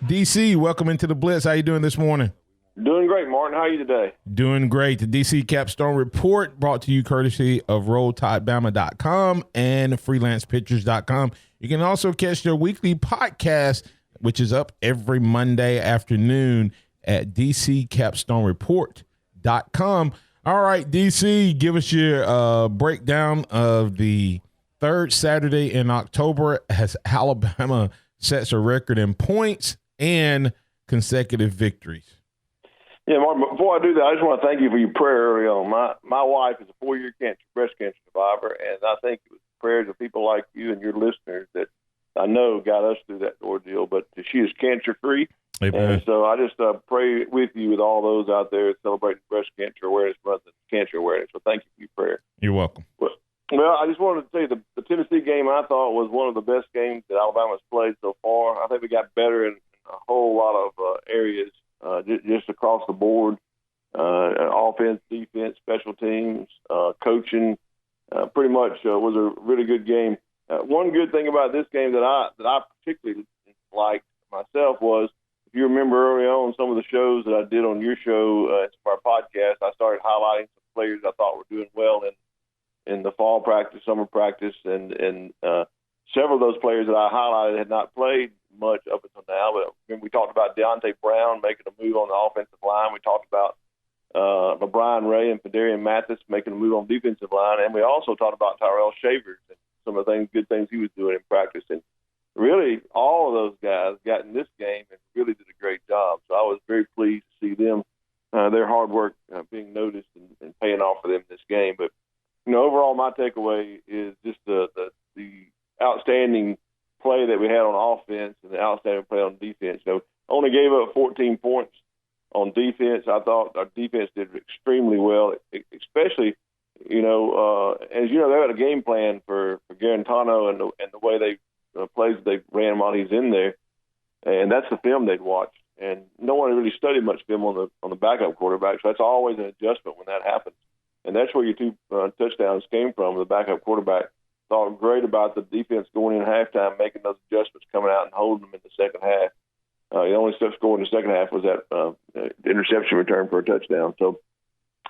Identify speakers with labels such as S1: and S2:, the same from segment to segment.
S1: DC, welcome into the Blitz. How you doing this morning?
S2: Doing great, Martin. How are you today?
S1: Doing great. The DC Capstone Report brought to you courtesy of RollTideBama.com and FreelancePictures.com. You can also catch their weekly podcast, which is up every Monday afternoon at DCCapstoneReport.com. All right, DC, give us your breakdown of the third Saturday in October as Alabama sets a record in points and consecutive victories.
S2: Yeah, Martin, before I do that, I just want to thank you for your prayer early on. My wife is a 4-year breast cancer survivor, and I think it was prayers of people like you and your listeners that I know got us through that ordeal, but she is cancer-free.
S1: Amen.
S2: And so I just pray with you with all those out there celebrating Breast Cancer Awareness Month and Cancer Awareness. So thank you for your prayer.
S1: You're welcome.
S2: Well, I just wanted to say the Tennessee game I thought was one of the best games that Alabama's played so far. I think we got better in a whole lot of areas. Just across the board, offense, defense, special teams, coaching, pretty much was a really good game. One good thing about this game that I particularly liked myself was, if you remember early on some of the shows that I did on your show, our podcast, I started highlighting some players I thought were doing well in the fall practice, summer practice, and several of those players that I highlighted had not played much up until now. But we talked about Deontay Brown making a move on the offensive line. We talked about LeBron Ray and Fedarian Mathis making a move on the defensive line. And we also talked about Tyrell Shavers and some of the good things he was doing in practice. And really, all of those guys got in this game and really did a great job. So I was very pleased to see them, their hard work being noticed and paying off for them in this game. But, overall my takeaway is just the outstanding play that we had on offense and the outstanding play on defense. Only gave up 14 points on defense. I thought our defense did extremely well, especially, as you know, they had a game plan for Garantano and the way they plays they ran while he's in there, and that's the film they'd watched. And no one really studied much film on the backup quarterback, so that's always an adjustment when that happens. And that's where your two touchdowns came from. The backup quarterback thought great about the defense going in halftime, making those adjustments, coming out and holding them in the second half. The only stuff scored in the second half was that interception return for a touchdown. So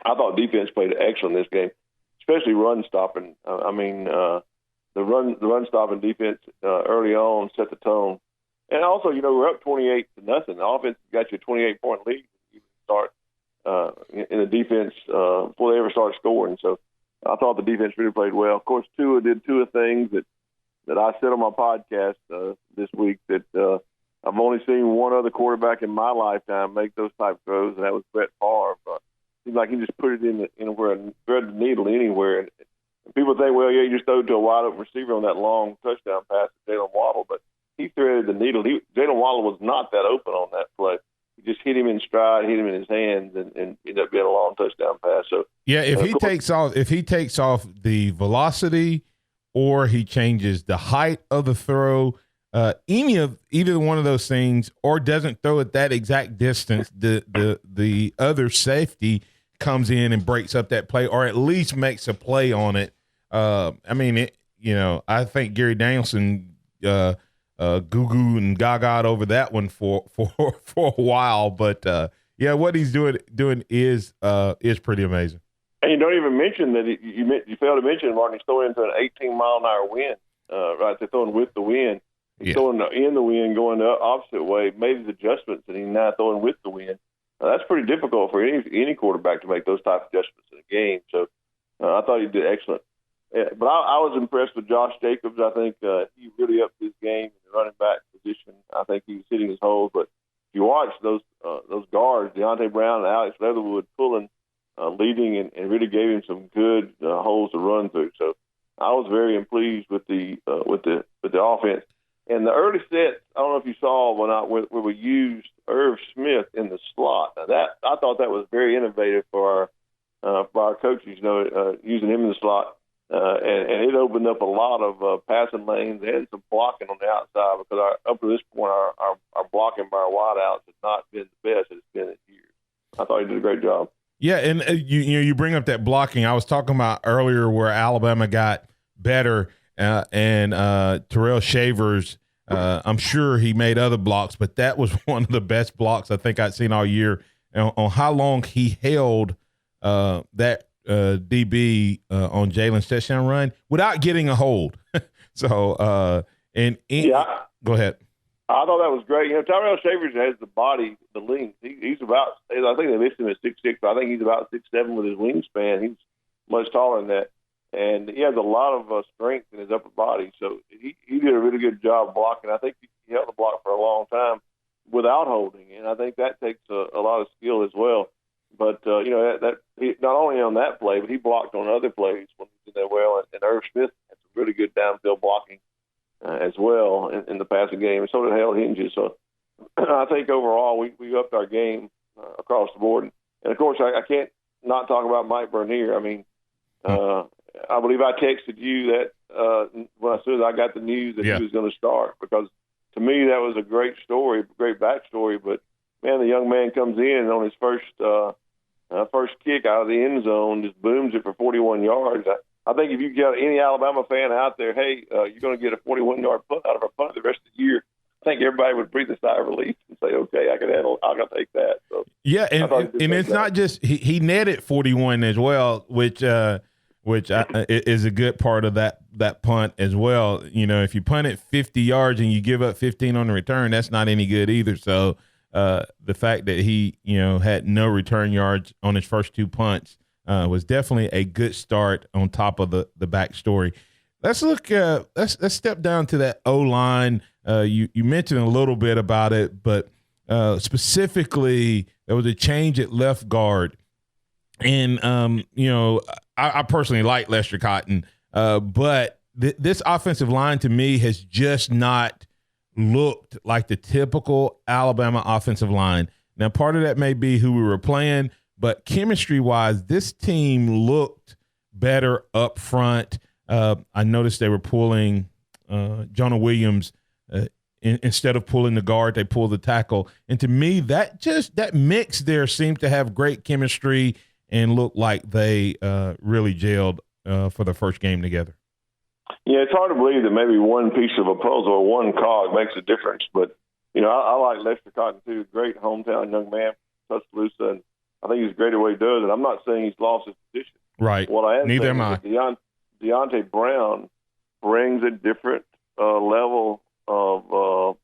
S2: I thought defense played excellent in this game, especially run stopping. The run stopping defense early on set the tone. And also, we're up 28-0. The offense got you a 28-point lead. You start in the defense before they ever started scoring. So I thought the defense really played well. Of course, Tua did two things that I said on my podcast this week that I've only seen one other quarterback in my lifetime make those type of throws, and that was Brett Favre. Seems like he just put it in where a thread the needle anywhere. And people think, well, yeah, you just throw to a wide open receiver on that long touchdown pass to Jalen Waddle, but he threaded the needle. Jalen Waddle was not that open on that play. He just hit him in stride, hit him in his hands, and ended up being a long touchdown pass. So
S1: yeah, if he takes off the velocity, or he changes the height of the throw, either one of those things, or doesn't throw at that exact distance, the other safety comes in and breaks up that play, or at least makes a play on it. I think Gary Danielson goo-goo and gaga over that one for a while, but what he's doing is pretty amazing.
S2: And you don't even mention that you failed to mention, Martin, he's throwing into an 18-mile-an-hour wind, right? They're throwing with the wind. He's throwing in the wind, going the opposite way, made his adjustments, and he's now throwing with the wind. That's pretty difficult for any quarterback to make those type of adjustments in a game. So I thought he did excellent. But I was impressed with Josh Jacobs. I think he really upped his game in the running back position. I think he was hitting his holes. But if you watch those guards, Deontay Brown and Alex Leatherwood pulling, leading, and really gave him some good holes to run through. So I was very pleased with the offense. And the early sets, I don't know if you saw where we used Irv Smith in the slot. Now I thought that was very innovative for our coaches, using him in the slot. And it opened up a lot of passing lanes and some blocking on the outside, because up to this point, our blocking by our wideouts has not been the best it's been in years. I thought he did a great job.
S1: Yeah, and you bring up that blocking. I was talking about earlier where Alabama got better, and Tyrell Shavers I'm sure he made other blocks, but that was one of the best blocks I think I'd seen all year on how long he held that DB on Jalen's touchdown run without getting a hold. So, go ahead.
S2: I thought that was great. Tyrell Shavers has the body, the length. He's about, I think they listed him at 6'6", but I think he's about 6'7" with his wingspan. He's much taller than that. And he has a lot of strength in his upper body. So he did a really good job blocking. I think he held the block for a long time without holding. And I think that takes a lot of skill as well. But, that not only on that play, but he blocked on other plays when he did that well. And Irv Smith had some really good downfield blocking as well in the passing game. And so did Hale Hinges. So I think overall we upped our game across the board. And, of course, I can't not talk about Mike Bernier. I mean, I believe I texted you that as soon as I got the news that he was going to start, because to me that was a great story, great backstory. But man, the young man comes in on his first kick out of the end zone, just booms it for 41 yards. I think if you got any Alabama fan out there, hey, you're going to get a 41-yard punt out of our punt the rest of the year, I think everybody would breathe a sigh of relief and say, okay, I can take that. So
S1: yeah, and it's not just he netted 41 as well, which is a good part of that punt as well. If you punt it 50 yards and you give up 15 on the return, that's not any good either. So the fact that he had no return yards on his first two punts was definitely a good start on top of the backstory. Let's look. Let's step down to that O-line. You mentioned a little bit about it, but specifically there was a change at left guard, and I personally like Lester Cotton, but this offensive line to me has just not looked like the typical Alabama offensive line. Now, part of that may be who we were playing, but chemistry-wise, this team looked better up front. I noticed they were pulling Jonah Williams instead of pulling the guard, they pulled the tackle. And to me, that mix there seemed to have great chemistry and looked like they really gelled for the first game together.
S2: Yeah, it's hard to believe that maybe one piece of a puzzle or one cog makes a difference. But, I like Lester Cotton, too. Great hometown young man, Tuscaloosa, and I think he's great at what he does. And I'm not saying he's lost his position.
S1: Right.
S2: What I am
S1: Neither
S2: saying
S1: am I.
S2: is that Deontay Brown brings a different level of,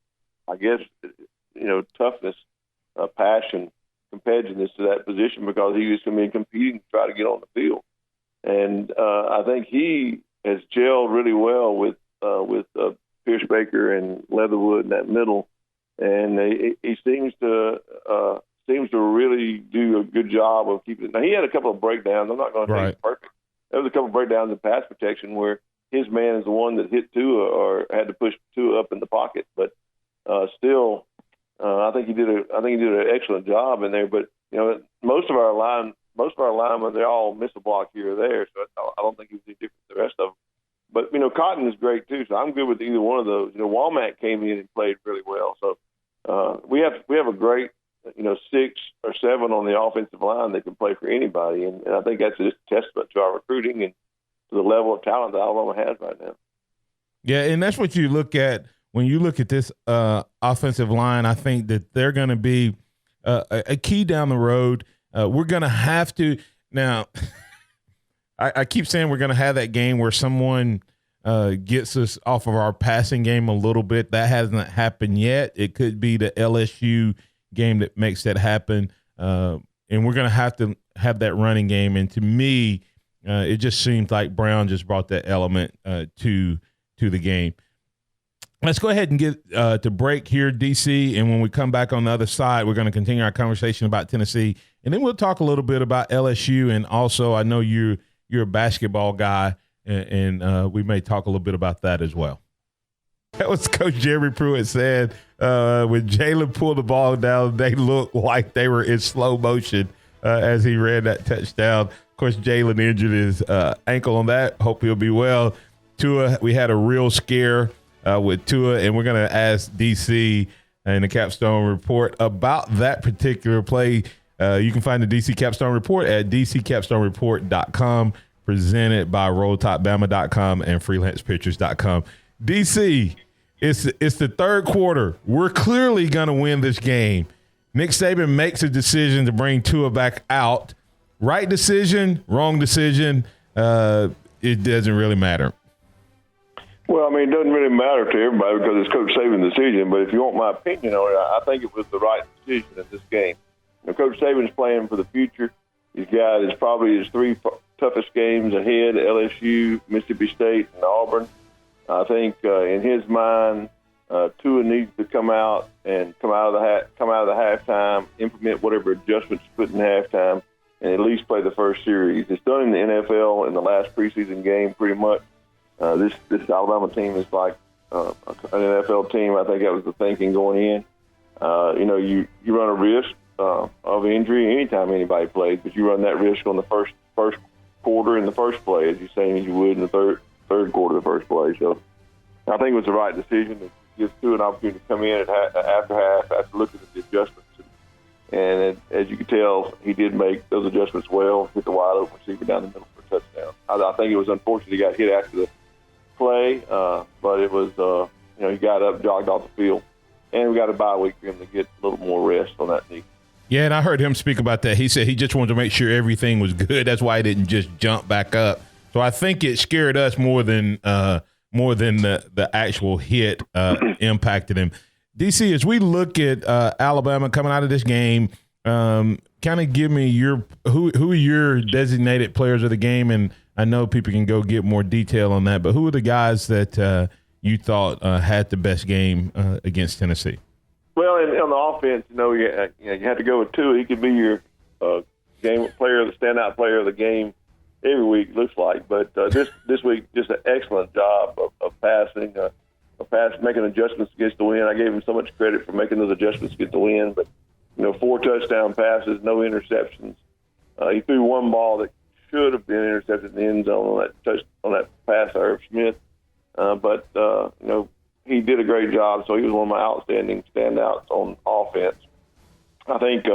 S2: toughness, passion, competitiveness to that position, because he was going to be competing to try to get on the field. And I think he has gelled really well with Pierce Baker and Leatherwood in that middle, and he seems to really do a good job of keeping it. Now, he had a couple of breakdowns. I'm not going to say he's perfect. There was a couple of breakdowns in pass protection where his man is the one that hit Tua or had to push Tua up in the pocket, but still, I think he did an excellent job in there. But most of our linemen, they all miss a block here or there, so I don't think he was any different than the rest of them. But Cotton is great too, so I'm good with either one of those. Walmack came in and played really well, so we have a great 6 or 7 on the offensive line that can play for anybody, and I think that's just a testament to our recruiting and to the level of talent that Alabama has right now.
S1: Yeah, and that's what you look at when you look at this offensive line. I think that they're going to be a key down the road. We're going to have to now. I keep saying we're going to have that game where someone gets us off of our passing game a little bit. That hasn't happened yet. It could be the LSU game that makes that happen, and we're going to have that running game. And to me, it just seems like Brown just brought that element to the game. Let's go ahead and get to break here, DC, and when we come back on the other side, we're going to continue our conversation about Tennessee, and then we'll talk a little bit about LSU, and also I know you're a basketball guy, and we may talk a little bit about that as well. That was Coach Jeremy Pruitt said when Jalen pulled the ball down, they looked like they were in slow motion as he ran that touchdown. Of course, Jalen injured his ankle on that. Hope he'll be well. Tua, we had a real scare with Tua, and we're going to ask DC in the Capstone Report about that particular play. You can find the DC Capstone Report at dccapstonereport.com, presented by RollTopBama.com and FreelancePictures.com. DC, It's the third quarter. We're clearly going to win this game. Nick Saban makes a decision to bring Tua back out. Right decision, wrong decision, it doesn't really matter.
S2: Well, I mean, it doesn't really matter to everybody because it's Coach Saban's decision. But if you want my opinion on it, I think it was the right decision in this game. You know, Coach Saban's playing for the future. He's got probably his three toughest games ahead: LSU, Mississippi State, and Auburn. I think in his mind, Tua needs to come out of the halftime, implement whatever adjustments put in halftime, and at least play the first series. It's done in the NFL in the last preseason game, pretty much. This Alabama team is like an NFL team. I think that was the thinking going in. You run a risk of injury anytime anybody plays, but you run that risk on the first quarter in the first play, as you would in the third quarter of the first play. So I think it was the right decision to give Tua an opportunity to come in after looking at the adjustments. And as you can tell, he did make those adjustments well, hit the wide open receiver down the middle for a touchdown. I think it was unfortunate he got hit after the play, but it was, he got up, jogged off the field, and we got a bye week for him to get a little more rest on that knee.
S1: Yeah, and I heard him speak about that. He said he just wanted to make sure everything was good. That's why he didn't just jump back up. So I think it scared us more than the actual hit impacted him. DC, as we look at Alabama coming out of this game, kind of give me who are your designated players of the game, and I know people can go get more detail on that, but who are the guys that you thought had the best game against Tennessee?
S2: Well, on the offense, you had to go with Tua. He could be your game player, the standout player of the game every week, looks like. But this week, just an excellent job of passing, making adjustments to get the win. I gave him so much credit for making those adjustments to get the win. But 4 touchdown passes, no interceptions. He threw one ball that should have been intercepted in the end zone on that pass to Irv Smith. But he did a great job, so he was one of my outstanding standouts on offense. I think,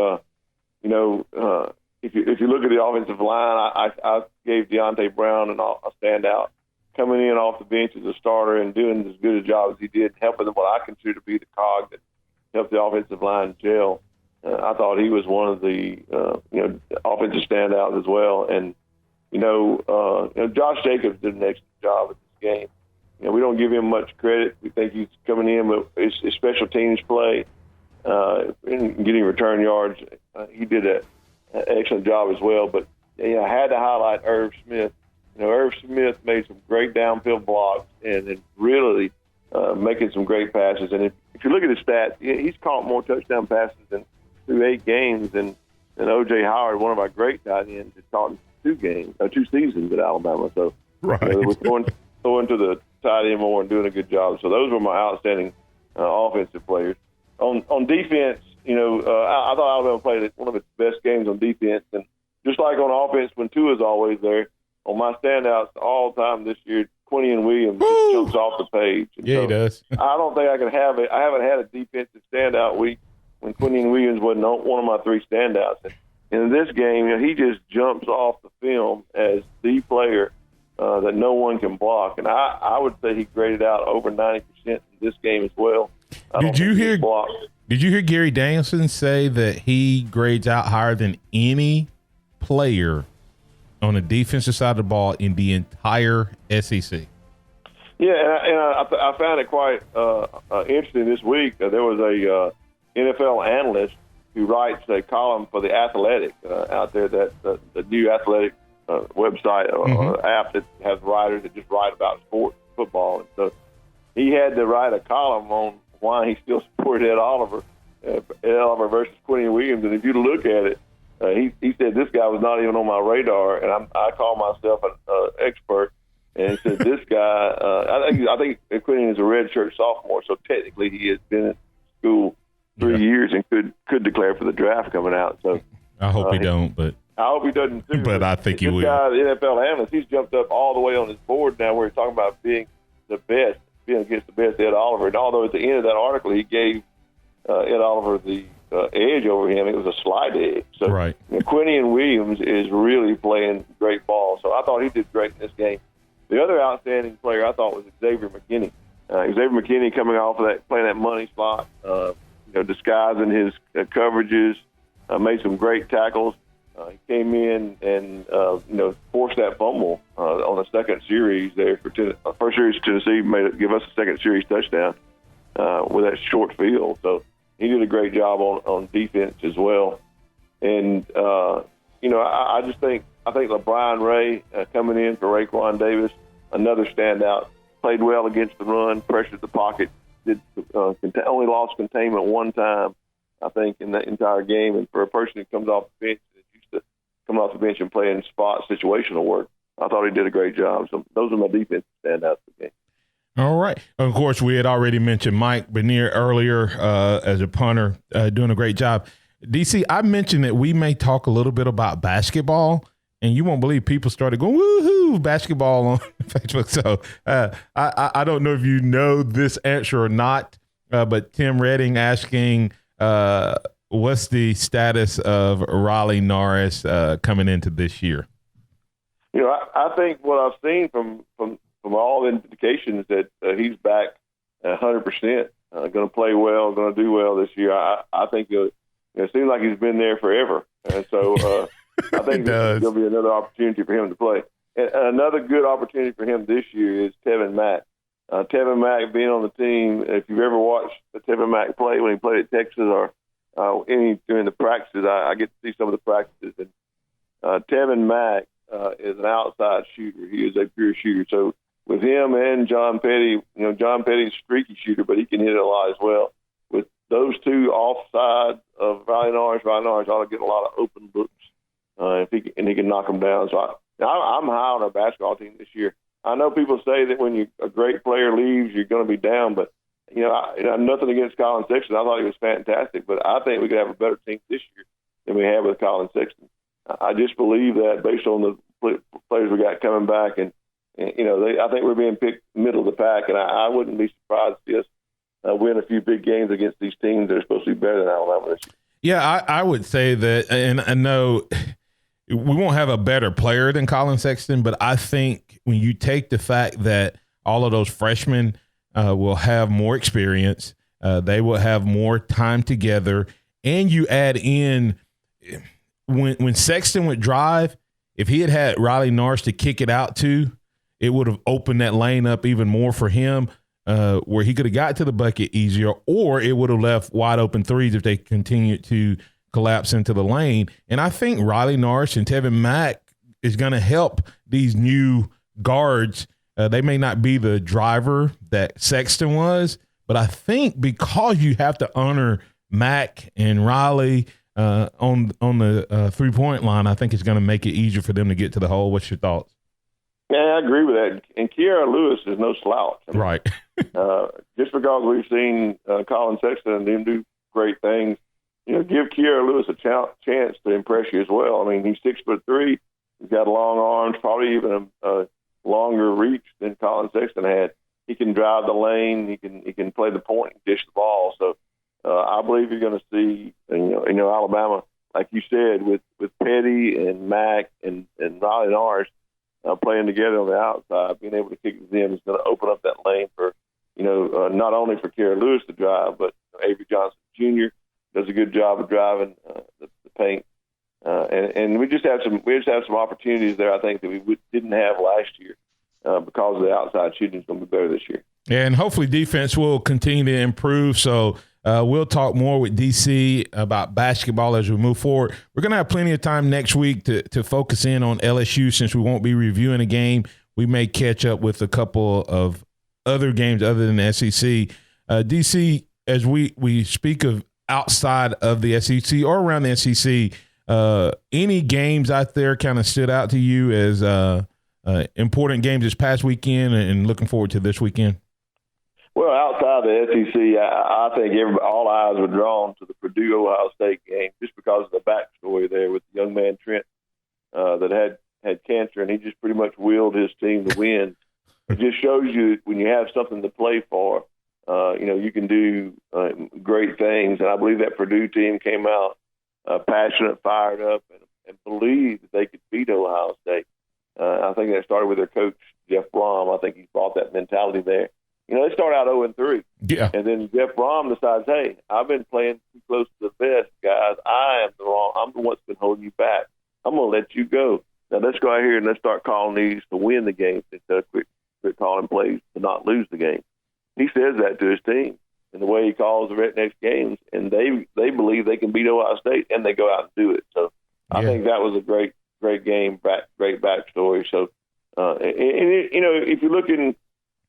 S2: if you look at the offensive line, I gave Deontay Brown a standout, coming in off the bench as a starter and doing as good a job as he did, helping them what I consider to be the cog that helped the offensive line gel. I thought he was one of the offensive standouts as well. And Josh Jacobs did an excellent job at this game. We don't give him much credit. We think he's coming in with his special teams play and getting return yards. He did an excellent job as well. But I had to highlight Irv Smith. Irv Smith made some great downfield blocks and really making some great passes. And if you look at his stats, he's caught more touchdown passes through 8 games than O.J. Howard, one of our great tight ends, has caught in 2 seasons at Alabama. So
S1: right.
S2: We're throwing to the tight end more and doing a good job. So those were my outstanding offensive players. On defense, I thought Alabama played one of its best games on defense. And just like on offense, when Tua's always there, on my standouts all time this year, Quinion Williams just jumps off the page. And
S1: yeah, he does.
S2: I don't think I can have it. I haven't had a defensive standout week when Quinion Williams wasn't one of my 3 standouts. And in this game, he just jumps off the film as the player that no one can block. And I would say he graded out over 90% in this game as well.
S1: Did you hear Gary Danielson say that he grades out higher than any player on the defensive side of the ball in the entire SEC?
S2: Yeah, and I found it quite interesting this week. There was a NFL analyst who writes a column for The Athletic out there, that the new Athletic website or app that has writers that just write about football. And so he had to write a column on why he still supported Ed Oliver versus Quinion Williams. And if you look at it, he said this guy was not even on my radar, and I call myself an expert. And he said this guy, I think Quinion is a redshirt sophomore, so technically he has been in school 3 years and could declare for the draft coming out. So
S1: I hope he don't, but
S2: I hope he doesn't too.
S1: But I think he will.
S2: This guy, the NFL analyst, he's jumped up all the way on his board now where he's talking about being the best, being against the best Ed Oliver. And although at the end of that article he gave Ed Oliver the edge over him, it was a slight edge. So
S1: right.
S2: Quinion Williams is really playing great ball. So I thought he did great in this game. The other outstanding player I thought was Xavier McKinney. Xavier McKinney coming off of that, playing that money slot, disguising his coverages, made some great tackles. He came in and forced that fumble on the second series there for first series Tennessee give us a second series touchdown with that short field. So he did a great job on defense as well. And I just think LeBron Ray coming in for Raekwon Davis, another standout, played well against the run, pressured the pocket, only lost containment one time, I think, in that entire game. And for a person who comes off the bench, used to come off the bench and play in spot situational work, I thought he did a great job. So those are my defensive standouts of the game.
S1: All right. Of course, we had already mentioned Mike Benier earlier as a punter, doing a great job. DC, I mentioned that we may talk a little bit about basketball, and you won't believe people started going, woohoo, basketball on Facebook. So I don't know if you know this answer or not, but Tim Redding asking what's the status of Raleigh Norris coming into this year?
S2: I think what I've seen from all indications that he's back 100%, going to play well, going to do well this year. I think it seems like he's been there forever. And so I think there's going to be another opportunity for him to play. And another good opportunity for him this year is Tevin Mack. Tevin Mack being on the team, if you've ever watched Tevin Mack play when he played at Texas or during the practices, I get to see some of the practices. And Tevin Mack is an outside shooter. He is a pure shooter. So with him and John Petty, John Petty's a streaky shooter, but he can hit it a lot as well. With those two offside of Raleigh Norris ought to get a lot of open looks if he can knock them down. So I'm high on our basketball team this year. I know people say that when a great player leaves, you're going to be down, but I nothing against Colin Sexton. I thought he was fantastic, but I think we could have a better team this year than we have with Colin Sexton. I just believe that based on the players we got coming back, and I think we're being picked middle of the pack, and I wouldn't be surprised to see us win a few big games against these teams that are supposed to be better than Alabama this year.
S1: Yeah, I would say that, and I know we won't have a better player than Colin Sexton, but I think when you take the fact that all of those freshmen will have more experience, they will have more time together, and you add in when Sexton would drive, if he had Raleigh Norris to kick it out to, it would have opened that lane up even more for him, where he could have got to the bucket easier, or it would have left wide open threes if they continued to collapse into the lane. And I think Raleigh Norris and Tevin Mack is going to help these new guards. They may not be the driver that Sexton was, but I think because you have to honor Mack and Raleigh on the 3-point line, I think it's going to make it easier for them to get to the hole. What's your thoughts?
S2: Yeah, I agree with that. And Kiara Lewis is no slouch. I mean,
S1: right.
S2: Just because we've seen Colin Sexton and them do great things, give Kiara Lewis a chance to impress you as well. I mean, he's 6'3". He's got long arms, probably even a longer reach than Colin Sexton had. He can drive the lane. He can play the point and dish the ball. So I believe you're going to see, Alabama, like you said, with Petty and Mack and Raleigh Norris playing together on the outside, being able to kick to them is going to open up that lane for, not only for Kiara Lewis to drive, but Avery Johnson Jr. does a good job of driving the paint. And we just have some opportunities there, I think, that we didn't have last year because of the outside shooting is going to be better this year.
S1: And hopefully defense will continue to improve. So we'll talk more with DC about basketball as we move forward. We're going to have plenty of time next week to focus in on LSU since we won't be reviewing a game. We may catch up with a couple of other games other than the SEC. DC, as we speak of outside of the SEC or around the SEC, any games out there kind of stood out to you as important games this past weekend and looking forward to this weekend?
S2: Well, outside the SEC, I think all eyes were drawn to the Purdue-Ohio State game just because of the backstory there with the young man Trent that had cancer, and he just pretty much willed his team to win. It just shows you when you have something to play for, you can do great things. And I believe that Purdue team came out passionate, fired up, and believed that they could beat Ohio State. I think that started with their coach, Jeff Blum. I think he brought that mentality there. They start out 0-3.
S1: Yeah.
S2: And then Jeff Brom decides, hey, I've been playing too close to the vest, guys. I'm the one that's been holding you back. I'm going to let you go. Now let's go out here and let's start calling these to win the game instead of quit calling plays to not lose the game. He says that to his team in the way he calls the next games, and they believe they can beat Ohio State, and they go out and do it. So I think that was a great game, great backstory. So, if you're looking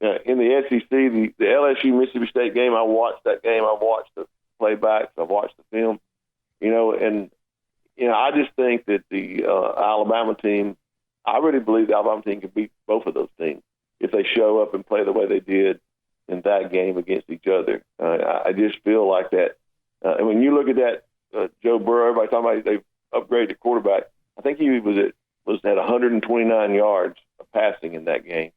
S2: in the SEC, the LSU Mississippi State game, I watched that game. I watched the playbacks. I watched the film. I just think that the Alabama team, I really believe the Alabama team can beat both of those teams if they show up and play the way they did in that game against each other. I just feel like that. And when you look at that, Joe Burrow, everybody talking about they've upgraded the quarterback. I think he was at 129 yards of passing in that game.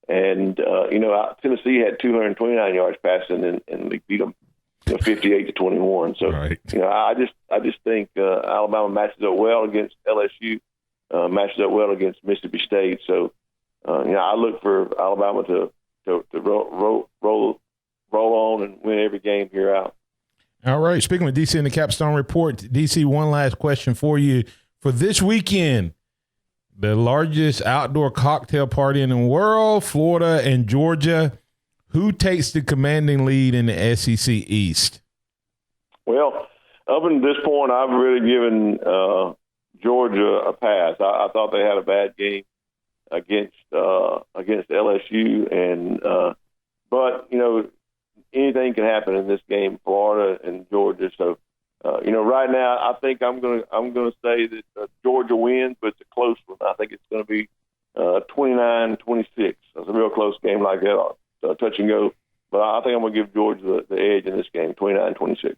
S2: And, Tennessee had 229 yards passing, and they beat them 58-21. So,
S1: right.
S2: I just think Alabama matches up well against LSU, matches up well against Mississippi State. So, I look for Alabama to roll on and win every game here out.
S1: All right. Speaking with DC in the Capstone Report, DC, one last question for you. For this weekend, the largest outdoor cocktail party in the world, Florida and Georgia. Who takes the commanding lead in the SEC East? Well,
S2: up until this point, I've really given Georgia a pass. I thought they had a bad game against LSU, but anything can happen in this game, Florida and Georgia. So, right now, I think I'm gonna say that Georgia wins, but it's a close one. I think it's going to be 29-26. It's a real close game like that. Touch and go, but I think I'm going to give Georgia the edge in this game, 29-26.